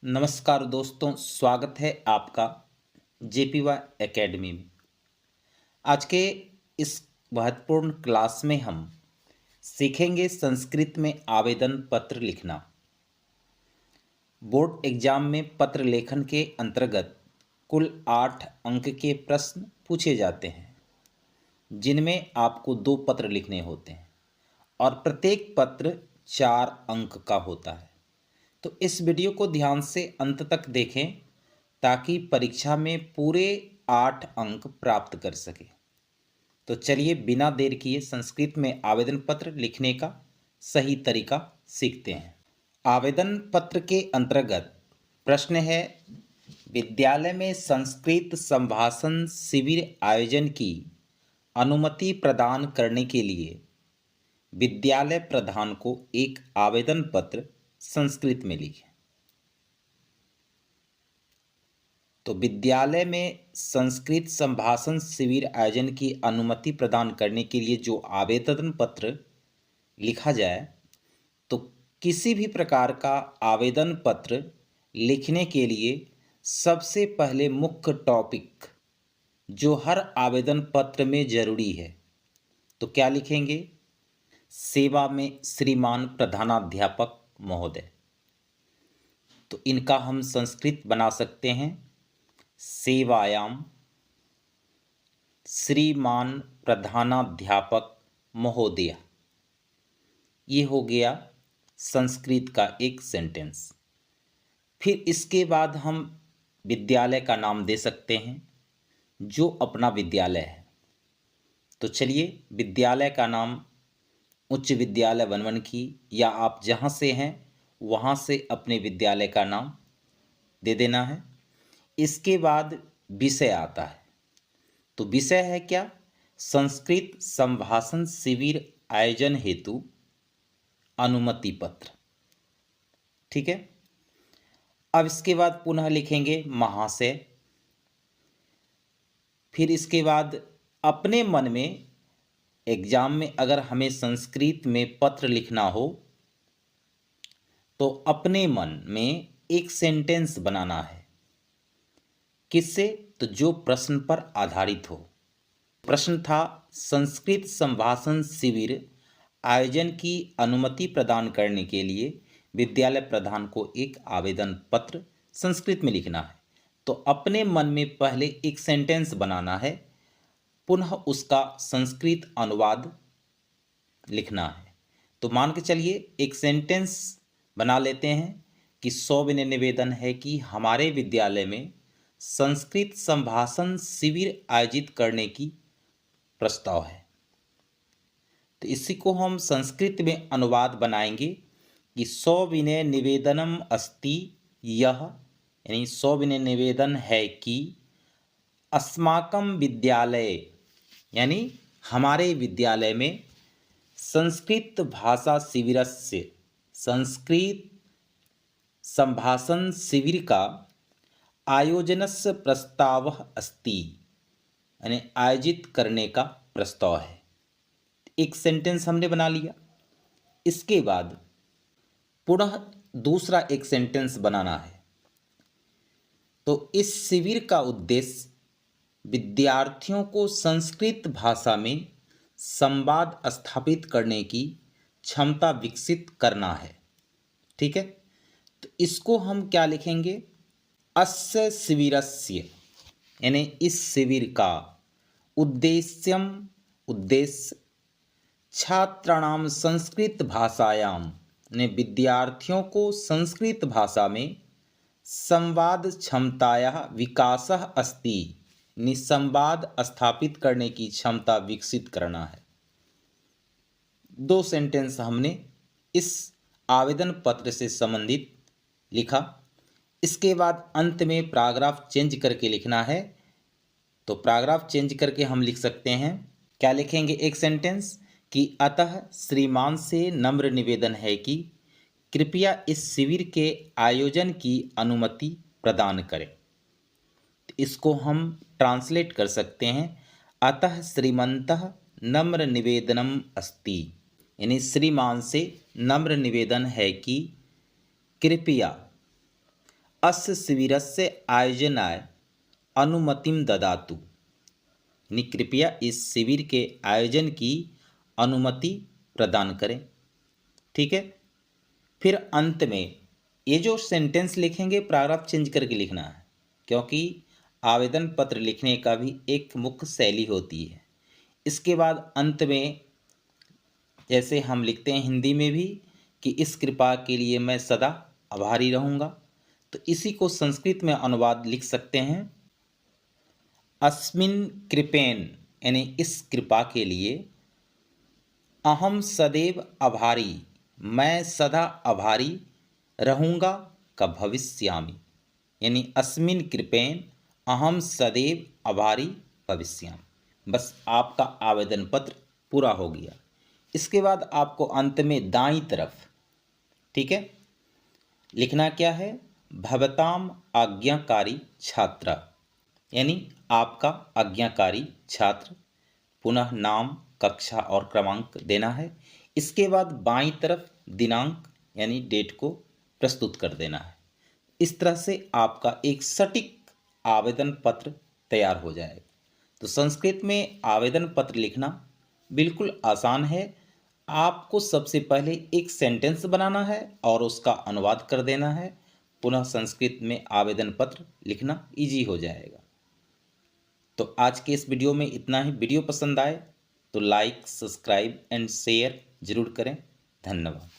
नमस्कार दोस्तों, स्वागत है आपका जेपीवाई एकेडमी में। आज के इस महत्वपूर्ण क्लास में हम सीखेंगे संस्कृत में आवेदन पत्र लिखना। बोर्ड एग्जाम में पत्र लेखन के अंतर्गत कुल 8 अंक के प्रश्न पूछे जाते हैं, जिनमें आपको 2 पत्र लिखने होते हैं और प्रत्येक पत्र 4 अंक का होता है। तो इस वीडियो को ध्यान से अंत तक देखें ताकि परीक्षा में पूरे 8 अंक प्राप्त कर सके। तो चलिए बिना देर किए संस्कृत में आवेदन पत्र लिखने का सही तरीका सीखते हैं। आवेदन पत्र के अंतर्गत प्रश्न है, विद्यालय में संस्कृत संभाषण शिविर आयोजन की अनुमति प्रदान करने के लिए विद्यालय प्रधान को एक आवेदन पत्र संस्कृत में लिखें। तो विद्यालय में संस्कृत संभाषण शिविर आयोजन की अनुमति प्रदान करने के लिए जो आवेदन पत्र लिखा जाए, तो किसी भी प्रकार का आवेदन पत्र लिखने के लिए सबसे पहले मुख्य टॉपिक जो हर आवेदन पत्र में जरूरी है, तो क्या लिखेंगे? सेवा में श्रीमान प्रधानाध्यापक महोदय। तो इनका हम संस्कृत बना सकते हैं, सेवायाम श्रीमान प्रधानाध्यापक महोदय। ये हो गया संस्कृत का एक सेंटेंस। फिर इसके बाद हम विद्यालय का नाम दे सकते हैं, जो अपना विद्यालय है। तो चलिए विद्यालय का नाम उच्च विद्यालय बनवनखी, या आप जहाँ से हैं वहाँ से अपने विद्यालय का नाम दे देना है। इसके बाद विषय आता है। तो विषय है क्या? संस्कृत संभाषण शिविर आयोजन हेतु अनुमति पत्र। ठीक है। अब इसके बाद पुनः लिखेंगे महाशय। फिर इसके बाद अपने मन में एग्जाम में अगर हमें संस्कृत में पत्र लिखना हो तो अपने मन में एक सेंटेंस बनाना है। किससे? तो जो प्रश्न पर आधारित हो। प्रश्न था, संस्कृत संभाषण शिविर आयोजन की अनुमति प्रदान करने के लिए विद्यालय प्रधान को एक आवेदन पत्र संस्कृत में लिखना है। तो अपने मन में पहले एक सेंटेंस बनाना है, पुनः उसका संस्कृत अनुवाद लिखना है। तो मान के चलिए एक सेंटेंस बना लेते हैं कि सविनय निवेदन है कि हमारे विद्यालय में संस्कृत संभाषण शिविर आयोजित करने की प्रस्ताव है। तो इसी को हम संस्कृत में अनुवाद बनाएंगे कि सविनय निवेदनम अस्ति यह, यानी सविनय निवेदन है कि अस्माकं विद्यालय, यानी हमारे विद्यालय में संस्कृत भाषा शिविरस्य, संस्कृत संभाषण शिविर का आयोजनस्य प्रस्तावः अस्ति, यानी आयोजित करने का प्रस्ताव है। एक सेंटेंस हमने बना लिया। इसके बाद पुनः दूसरा एक सेंटेंस बनाना है। तो इस शिविर का उद्देश्य विद्यार्थियों को संस्कृत भाषा में संवाद स्थापित करने की क्षमता विकसित करना है। ठीक है। तो इसको हम क्या लिखेंगे? अस्य शिविरस्य, यानी इस शिविर का उद्देश्यम, उद्देश्य छात्राणाम संस्कृत भाषायाम, ने विद्यार्थियों को संस्कृत भाषा में संवाद क्षमतायाः विकासः अस्ति, निसंवाद स्थापित करने की क्षमता विकसित करना है। 2 सेंटेंस हमने इस आवेदन पत्र से संबंधित लिखा। इसके बाद अंत में पैराग्राफ चेंज करके लिखना है। तो पैराग्राफ चेंज करके हम लिख सकते हैं, क्या लिखेंगे? एक सेंटेंस कि अतः श्रीमान से नम्र निवेदन है कि कृपया इस शिविर के आयोजन की अनुमति प्रदान करें। इसको हम ट्रांसलेट कर सकते हैं, अतः श्रीमन्तः नम्र निवेदनम अस्ति, यानी श्रीमान से नम्र निवेदन है कि कृपया अस्य शिविरस्य आयोजनाय अनुमतिं ददातु, यानी कृपया इस शिविर के आयोजन की अनुमति प्रदान करें। ठीक है। फिर अंत में ये जो सेंटेंस लिखेंगे पैराग्राफ चेंज करके लिखना है, क्योंकि आवेदन पत्र लिखने का भी एक मुख्य शैली होती है। इसके बाद अंत में जैसे हम लिखते हैं हिंदी में भी कि इस कृपा के लिए मैं सदा आभारी रहूँगा, तो इसी को संस्कृत में अनुवाद लिख सकते हैं अस्मिन् कृपेन, यानी इस कृपा के लिए अहम सदैव आभारी, मैं सदा आभारी रहूँगा का भविष्यामि, यानी अस्मिन् कृपेन अहम सदैव आभारी भविष्यामि। बस आपका आवेदन पत्र पूरा हो गया। इसके बाद आपको अंत में दाईं तरफ, ठीक है, लिखना क्या है, भवताम आज्ञाकारी छात्र, यानी आपका आज्ञाकारी छात्र, पुनः नाम, कक्षा और क्रमांक देना है। इसके बाद बाईं तरफ दिनांक यानी डेट को प्रस्तुत कर देना है। इस तरह से आपका एक सटीक आवेदन पत्र तैयार हो जाएगा। तो संस्कृत में आवेदन पत्र लिखना बिल्कुल आसान है। आपको सबसे पहले एक सेंटेंस बनाना है और उसका अनुवाद कर देना है, पुनः संस्कृत में आवेदन पत्र लिखना इजी हो जाएगा। तो आज के इस वीडियो में इतना ही। वीडियो पसंद आए तो लाइक, सब्सक्राइब एंड शेयर जरूर करें। धन्यवाद।